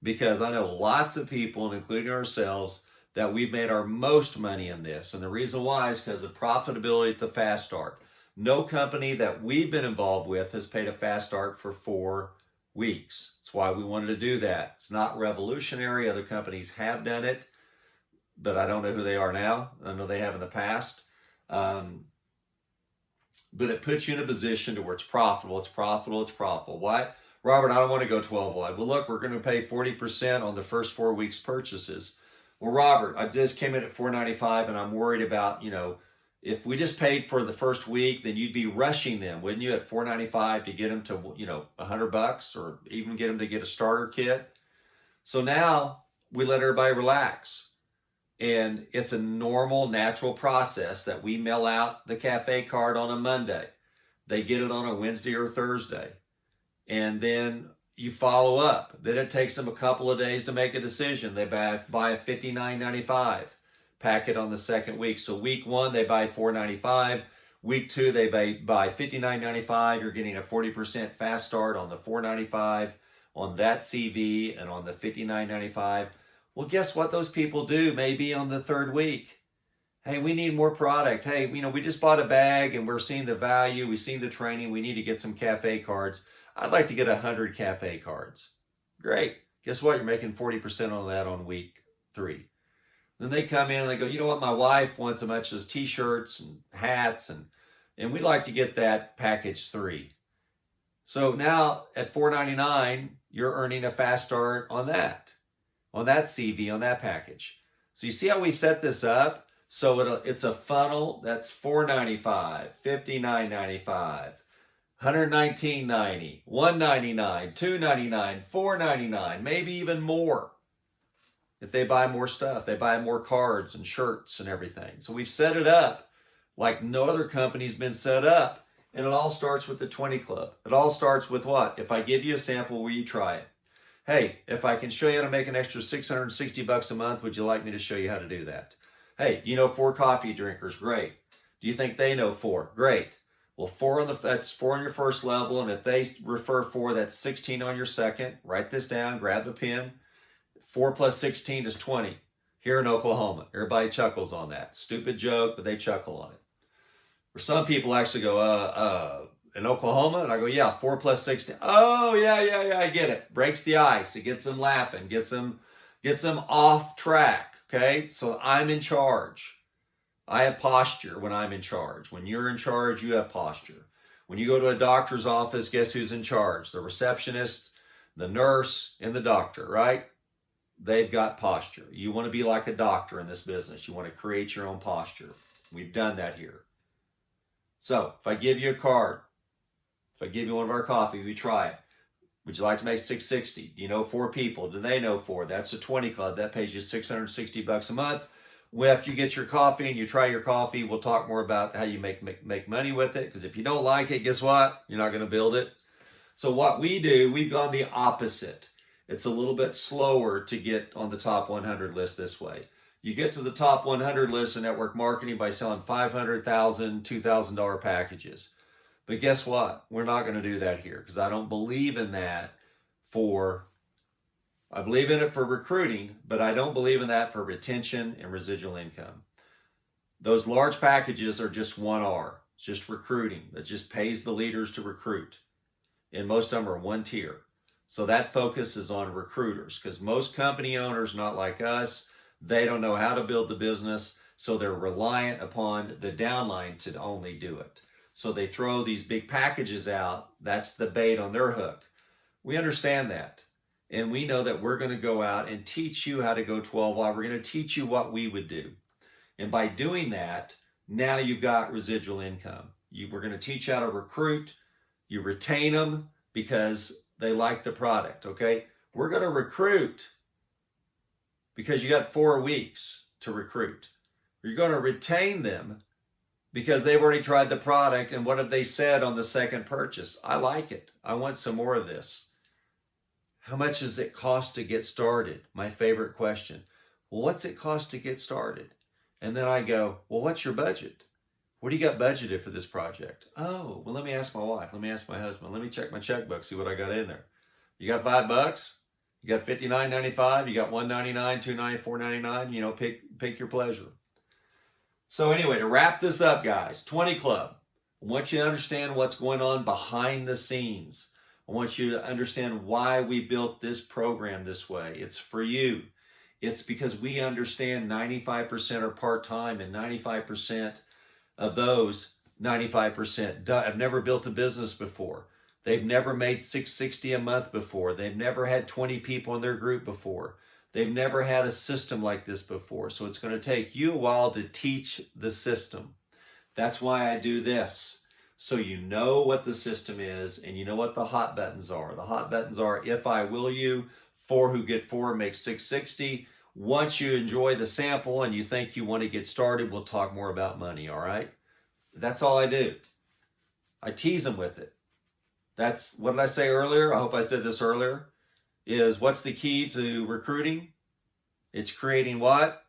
Because I know lots of people, including ourselves, that we've made our most money in this. And the reason why is because of profitability at the fast start. No company that we've been involved with has paid a fast start for 4 weeks. That's why we wanted to do that. It's not revolutionary. Other companies have done it, but I don't know who they are now. I know they have in the past. But it puts you in a position to where it's profitable. It's profitable. It's profitable. Why? Robert, I don't want to go 12 wide. Well, look, we're going to pay 40% on the first 4 weeks purchases. Well, Robert, I just came in at $495 and I'm worried about, if we just paid for the first week, then you'd be rushing them, wouldn't you, at $495 to get them to, $100 or even get them to get a starter kit. So now we let everybody relax. And it's a normal, natural process that we mail out the cafe card on a Monday. They get it on a Wednesday or Thursday. And then you follow up. Then it takes them a couple of days to make a decision. They buy a $59.95 packet on the second week. So week 1, they buy $4.95. Week 2, they buy $59.95. You're getting a 40% fast start on the $4.95, on that CV, and on the $59.95. Well, guess what those people do maybe on the 3rd week? Hey, we need more product. Hey, we just bought a bag and we're seeing the value. We've seen the training. We need to get some cafe cards. I'd like to get 100 cafe cards. Great. Guess what? You're making 40% on that on week 3. Then they come in and they go, you know what? My wife wants as much as t-shirts and hats, and we'd like to get that package 3. So now at $4.99, you're earning a fast start on that CV, on that package. So you see how we set this up? So it's a funnel that's $4.95, $59.95, $119.90, $199, $299, $499, maybe even more. If they buy more stuff, they buy more cards and shirts and everything. So we've set it up like no other company's been set up. And it all starts with the 20 Club. It all starts with what? If I give you a sample, will you try it? Hey, if I can show you how to make an extra $660 a month, would you like me to show you how to do that? Hey, you know 4 coffee drinkers? Great. Do you think they know 4? Great. Well, that's 4 on your first level, and if they refer 4, that's 16 on your second. Write this down, grab a pen. 4 plus 16 is 20 here in Oklahoma. Everybody chuckles on that. Stupid joke, but they chuckle on it. Or some people actually go, in Oklahoma? And I go, yeah, 4 plus 16. Oh, yeah, I get it. Breaks the ice. It gets them laughing, gets them off track, okay? So I'm in charge. I have posture when I'm in charge. When you're in charge, you have posture. When you go to a doctor's office, guess who's in charge? The receptionist, the nurse, and the doctor, right? They've got posture. You want to be like a doctor in this business. You want to create your own posture. We've done that here. So if I give you a card, if I give you one of our coffee, we try it. Would you like to make $660? Do you know 4 people? Do they know 4? That's a 20 Club. That pays you $660 a month. Well, after you get your coffee and you try your coffee, we'll talk more about how you make money with it. Because if you don't like it, guess what? You're not going to build it. So what we do, we've gone the opposite. It's a little bit slower to get on the top 100 list this way. You get to the top 100 list in network marketing by selling $500,000, $2,000 packages. But guess what? We're not going to do that here because I don't believe in that I believe in it for recruiting, but I don't believe in that for retention and residual income. Those large packages are just 1R. It's just recruiting. That just pays the leaders to recruit. And most of them are 1 tier. So that focus is on recruiters because most company owners, not like us, they don't know how to build the business. So they're reliant upon the downline to only do it. So they throw these big packages out. That's the bait on their hook. We understand that. And we know that we're going to go out and teach you how to go 12 wide. We're going to teach you what we would do. And by doing that, now you've got residual income. We're going to teach you how to recruit. You retain them because they like the product, okay? We're going to recruit because you got 4 weeks to recruit. You're going to retain them because they've already tried the product, and what have they said on the second purchase? I like it. I want some more of this. How much does it cost to get started? My favorite question. Well, what's it cost to get started? And then I go, well, what's your budget? What do you got budgeted for this project? Oh, well, let me ask my wife. Let me ask my husband. Let me check my checkbook, see what I got in there. You got $5? You got $59.95? You got $199, $299, $499? You know, pick your pleasure. So anyway, to wrap this up, guys, 20 Club. I want you to understand what's going on behind the scenes. I want you to understand why we built this program this way. It's for you. It's because we understand 95% are part-time, and 95% of those 95% have never built a business before. They've never made $660 a month before. They've never had 20 people in their group before. They've never had a system like this before. So it's going to take you a while to teach the system. That's why I do this. So you know what the system is, and you know what the hot buttons are. The hot buttons are, if I will you, 4 who get 4 make $660. Once you enjoy the sample and you think you want to get started, we'll talk more about money, all right? That's all I do. I tease them with it. That's, what did I say earlier? I hope I said this earlier. Is what's the key to recruiting? It's creating what?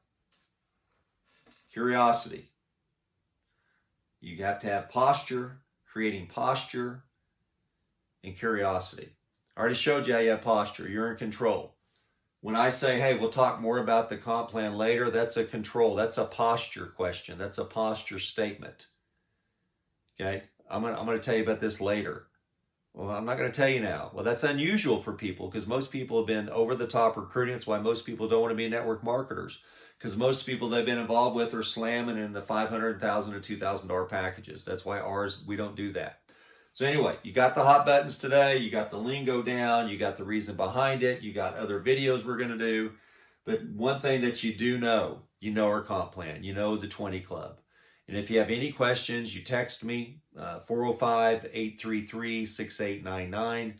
Curiosity. You have to have posture, creating posture and curiosity. I already showed you how you have posture. You're in control. When I say, hey, we'll talk more about the comp plan later, that's a control. That's a posture question. That's a posture statement. Okay? I'm gonna tell you about this later. Well, I'm not going to tell you now. Well, that's unusual for people because most people have been over-the-top recruiting. That's why most people don't want to be network marketers, because most people they've been involved with are slamming in the $500, $1,000 to $2,000 packages. That's why ours, we don't do that. So anyway, you got the hot buttons today. You got the lingo down. You got the reason behind it. You got other videos we're going to do. But one thing that you do know, you know our comp plan. You know the 20 Club. And if you have any questions, you text me, 405-833-6899,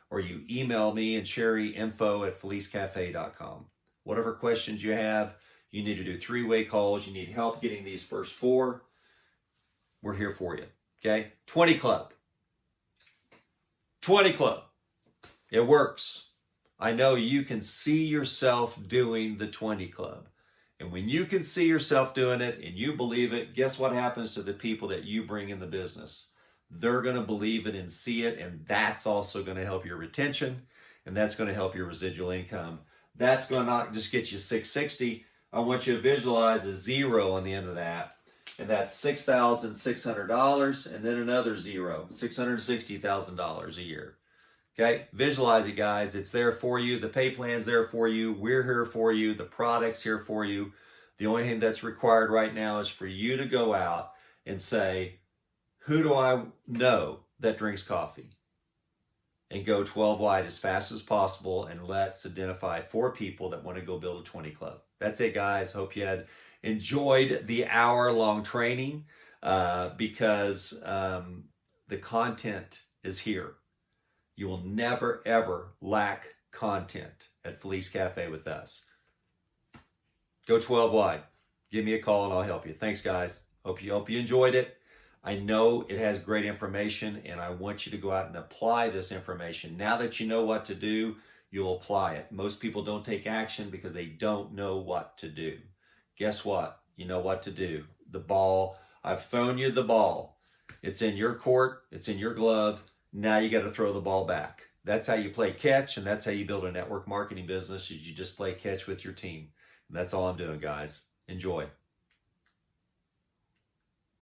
or you email me and Sherry info@felicecafe.com. Whatever questions you have, you need to do 3-way calls. You need help getting these first 4. We're here for you. Okay? 20 Club. 20 Club. It works. I know you can see yourself doing the 20 Club. And when you can see yourself doing it and you believe it, guess what happens to the people that you bring in the business? They're going to believe it and see it, and that's also going to help your retention, and that's going to help your residual income. That's going to not just get you $660. I want you to visualize a 0 on the end of that, and that's $6,600, and then another 0, $660,000 a year. Okay, visualize it, guys. It's there for you. The pay plan's there for you. We're here for you. The product's here for you. The only thing that's required right now is for you to go out and say, who do I know that drinks coffee? And go 12 wide as fast as possible, and let's identify 4 people that want to go build a 20 Club. That's it, guys. Hope you had enjoyed the hour-long training because the content is here. You will never, ever lack content at Felice Cafe with us. Go 12 wide. Give me a call and I'll help you. Thanks, guys. Hope you enjoyed it. I know it has great information, and I want you to go out and apply this information. Now that you know what to do, you'll apply it. Most people don't take action because they don't know what to do. Guess what? You know what to do. The ball, I've thrown you the ball. It's in your court. It's in your glove. Now you got to throw the ball back. That's how you play catch, and that's how you build a network marketing business. Is you just play catch with your team. And that's all I'm doing, guys. Enjoy.